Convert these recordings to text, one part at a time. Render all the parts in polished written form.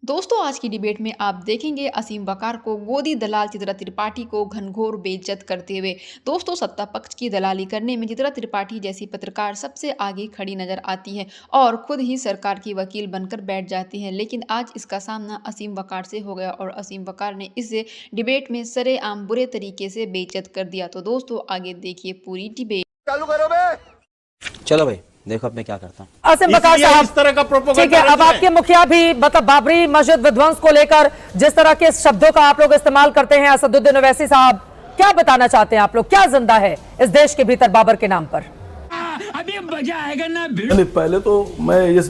दोस्तों आज की डिबेट में आप देखेंगे असीम वकार को गोदी दलाल चित्रा त्रिपाठी को घनघोर बेइज्जत करते हुए। दोस्तों सत्ता पक्ष की दलाली करने में चित्रा त्रिपाठी जैसी पत्रकार सबसे आगे खड़ी नजर आती है और खुद ही सरकार की वकील बनकर बैठ जाती है, लेकिन आज इसका सामना असीम वकार से हो गया और असीम वकार ने इस डिबेट में सरेआम बुरे तरीके से बेइज्जत कर दिया। तो दोस्तों आगे देखिए पूरी डिबेट। चालू करो बे। चलो भाई देखो अब मैं क्या करता हूँ। असीम वकार साहब, इस तरह का प्रोपेगेंडा ठीक है, अब आपके मुखिया भी मतलब बाबरी मस्जिद विध्वंस को लेकर जिस तरह के शब्दों का आप लोग इस्तेमाल करते हैं, असदुद्दीन ओवैसी साहब क्या बताना चाहते हैं? आप लोग क्या जिंदा है इस देश के भीतर बाबर के नाम पर? अभी मजा आएगा ना। नहीं, पहले तो मैं ये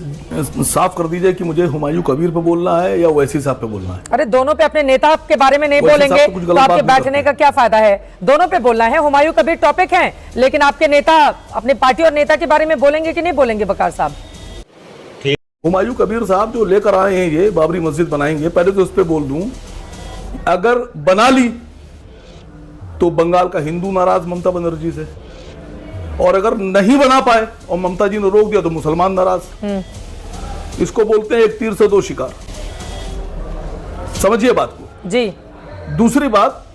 साफ कर दीजिए कि मुझे हुमायूं कबीर पे बोलना है या ओवैसी साहब पे बोलना है। अरे दोनों पे अपने नेता के बारे में नहीं बोलेंगे तो आपके बैठने का क्या फायदा है? दोनों पे बोलना है। हुमायूं कबीर टॉपिक है, लेकिन आपके नेता अपनी पार्टी और नेता के बारे में बोलेंगे कि नहीं बोलेंगे वकार साहब? हुमायूं कबीर साहब जो लेकर आए हैं ये बाबरी मस्जिद बनाएंगे, पहले तो उस पर बोल दूं, अगर बना ली तो बंगाल का हिंदू नाराज ममता बनर्जी से, और अगर नहीं बना पाए और ममता जी ने रोक दिया तो मुसलमान नाराज। इसको बोलते हैं एक तीर से दो शिकार। समझिए बात को जी। दूसरी बात,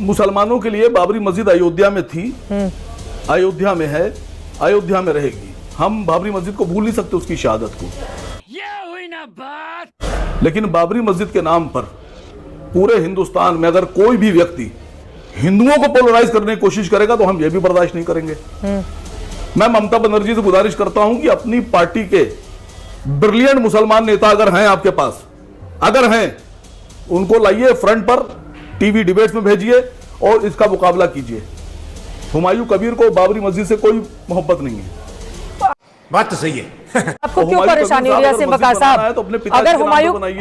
मुसलमानों के लिए बाबरी मस्जिद अयोध्या में थी, अयोध्या में है, अयोध्या में रहेगी। हम बाबरी मस्जिद को भूल नहीं सकते उसकी शहादत को। ये हुई ना बात। लेकिन बाबरी मस्जिद के नाम पर पूरे हिंदुस्तान में अगर कोई भी व्यक्ति हिंदुओं को पोलराइज करने की कोशिश करेगा तो हम ये भी बर्दाश्त नहीं करेंगे। मैं ममता बनर्जी से गुजारिश करता हूं कि अपनी पार्टी के ब्रिलियंट मुसलमान नेता अगर हैं आपके पास, अगर हैं, उनको लाइए फ्रंट पर, टीवी डिबेट्स में भेजिए और इसका मुकाबला कीजिए। हुमायूं कबीर को बाबरी मस्जिद से कोई मोहब्बत नहीं है। बात तो सही है। आपको क्यों परेशानी हो रही है असीम वकार साहब? अगर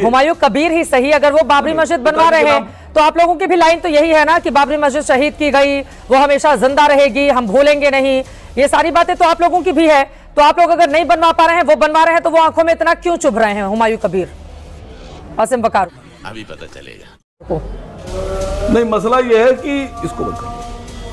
हुमायूं कबीर ही सही, अगर वो बाबरी मस्जिद बनवा रहे हैं तो आप लोगों की भी लाइन तो यही है ना कि बाबरी मस्जिद शहीद की गई, वो हमेशा जिंदा रहेगी, हम भूलेंगे नहीं। ये सारी बातें तो आप लोगों की भी है। तो आप लोग अगर नहीं बनवा पा रहे हैं, वो बनवा रहे हैं, तो वो आंखों में इतना क्यों चुभ रहे हैं हुमायूं कबीर? असीम वकार अभी पता चलेगा। नहीं, मसला यह है कि इसको बंद करिए।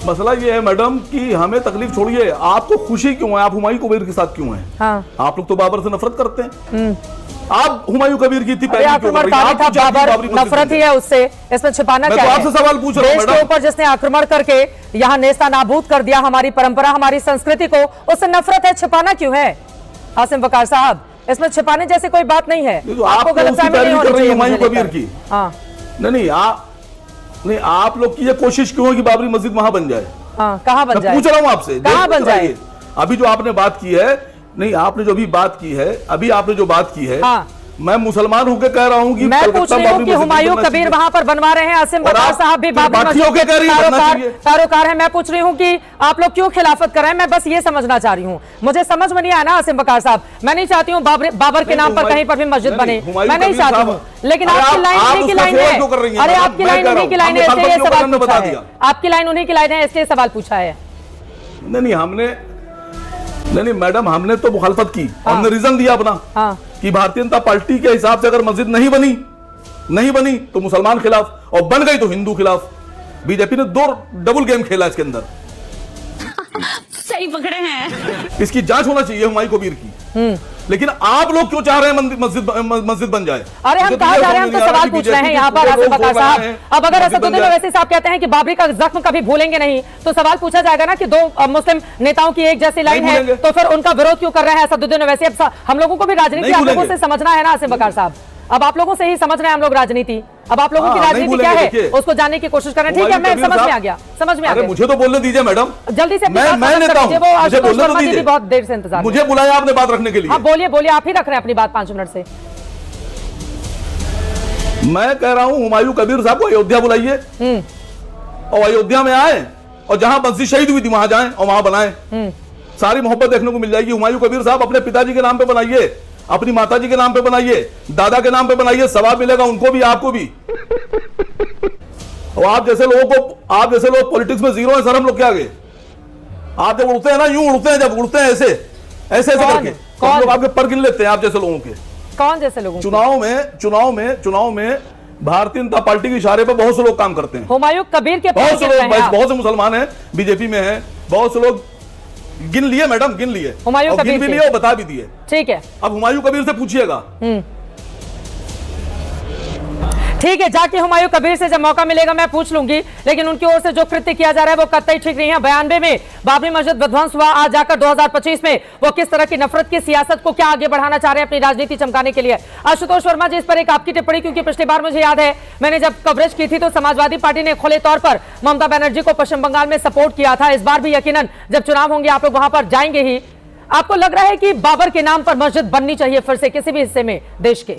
मसला ये है मैडम कि हमें तकलीफ छोड़िए, आपको खुशी क्यों है? आप हुमायूं कबीर के साथ क्यों हैं? हाँ। आप लोग तो बाबर से नफरत करते हैं। आप हुमायूं कबीर की थी पहले क्यों कर रही हैं? था बाबर, नफरत ही है उससे, इसमें छिपाना क्या है? मैं तो आपसे सवाल पूछ रहा हूं देश के ऊपर जिसने आक्रमण करके यहाँ नेस्ता नाबूद कर दिया हमारी परंपरा, हमारी संस्कृति को, उससे नफरत है, छिपाना क्यों है? आसिम वकार साहब, इसमें छिपाने जैसे कोई बात नहीं है। आपको गलतफहमी नहीं होनी चाहिए हुमायूं कबीर की। हाँ नहीं, आप लोग की ये कोशिश क्यों है कि बाबरी मस्जिद वहां बन जाए? हाँ, कहाँ बन जाए? पूछ रहा हूं आपसे, कहाँ बन जाए? अभी जो आपने बात की है, नहीं आपने जो अभी बात की है, अभी आपने जो बात की है, हाँ। मैं मुसलमान होकर कह रहा हूं कि मैं पूछ रही हूँ कि हुमायूं कबीर वहां पर बनवा रहे हैं, असीम वकार साहब भी बाबरी मस्जिद के पैरोकार हैं। मैं पूछ रही हूँ कि आप लोग क्यों खिलाफत कर रहे हैं? मैं बस ये समझना चाह रही हूँ, मुझे समझ में नहीं आया ना असीम वकार साहब। मैं नहीं चाहती हूँ बाबर के नाम पर कहीं पर भी मस्जिद बने, मैं नहीं चाहती हूँ, लेकिन आपकी लाइन उन्हीं की लाइन है। अरे आपकी लाइन उन्हीं की लाइन है, इसलिए ये सवाल पूछा है। आपकी लाइन उन्हीं की लाइन है, इसलिए सवाल पूछा है। नहीं हमने, नहीं मैडम, हमने तो मुखालफत की, हमने रीजन दिया अपना कि भारतीय जनता पार्टी के हिसाब से अगर मस्जिद नहीं बनी तो मुसलमान खिलाफ, और बन गई तो हिंदू खिलाफ। बीजेपी ने दो डबल गेम खेला इसके अंदर। सही पकड़े हैं। इसकी जांच होना चाहिए हुमायूं कबीर की। लेकिन आप लोग क्यों चाह रहे हैं मस्जिद बन जाए? अरे हम कहा जा रहे हैं, हम तो सवाल पूछ रहे हैं यहाँ पर आसिम वकार साहब। अब अगर असदुद्दीन ओवैसी साहब कहते हैं कि बाबरी का जख्म कभी भूलेंगे नहीं, तो सवाल पूछा जाएगा ना कि दो मुस्लिम नेताओं की एक जैसी लाइन है, तो फिर उनका विरोध क्यों कर रहे हैं असदुद्दीन ओवैसी? अब हम लोगों को भी राजनीति आप लोगों से समझना है ना आसिम वकार साहब। अब आप लोगों से ही समझ रहे हैं हम लोग राजनीति। अब आप लोगों की राजनीति क्या है उसको जानने की कोशिश कर रहे हैं। ठीक है, मैं समझ में आ गया, समझ में आ गया। मुझे तो बोलने दीजिए मैडम, जल्दी से। मैं नेता हूं, मुझे बोलने तो दीजिए। बहुत देर से इंतजार, मुझे बुलाया आपने बात रखने के लिए। आप बोलिए, आप ही रख रहे हैं अपनी बात 5 मिनट से। मैं कह रहा हूं हुमायूं कबीर साहब को अयोध्या बुलाइए और अयोध्या में आए, और जहां मस्जिद शहीद हुई थी वहां जाएं और वहां बनाएं। सारी मोहब्बत देखने को मिल जाएगी। हुमायूं कबीर साहब अपने पिताजी के नाम पे बनाइए, अपनी माताजी के नाम पे बनाइए, दादा के नाम पे बनाइए, सवाब मिलेगा उनको भी आपको भी। और आप जैसे लोग पॉलिटिक्स में जीरो है सर, हम लोग क्या गए? आप जब उड़ते हैं ना, यूं उड़ते हैं, जब उड़ते हैं ऐसे करके, तो हम लोग आपके पर गिन लेते हैं आप जैसे लोगों के। कौन जैसे लोगों? चुनाव में भारतीय जनता पार्टी के इशारे पर बहुत से लोग काम करते हैं। हुमायूं कबीर के बहुत से मुसलमान हैं, बीजेपी में हैं, बहुत से लोग गिन लिए मैडम, गिन लिए, हुमायूं कबीर गिन भी लिए और बता भी दिए। ठीक है, अब हुमायूं कबीर से पूछिएगा ठीक है, जाके हुमायूं कबीर से जब मौका मिलेगा मैं पूछ लूंगी, लेकिन उनकी ओर से जो कृत्य किया जा रहा है वो कतई ठीक नहीं है। 92 में बाबरी मस्जिद विध्वंस हुआ, आज जाकर 2025 में वो किस तरह की नफरत की सियासत को क्या आगे बढ़ाना चाह रहे हैं अपनी राजनीति चमकाने के लिए। आशुतोष वर्मा जी, इस पर एक आपकी टिप्पणी, क्योंकि पिछली बार मुझे याद है मैंने जब कवरेज की थी तो समाजवादी पार्टी ने खुले तौर पर ममता बनर्जी को पश्चिम बंगाल में सपोर्ट किया था। इस बार भी यकीनन जब चुनाव होंगे आप लोग वहां पर जाएंगे ही। आपको लग रहा है कि बाबर के नाम पर मस्जिद बननी चाहिए फिर से किसी भी हिस्से में देश के?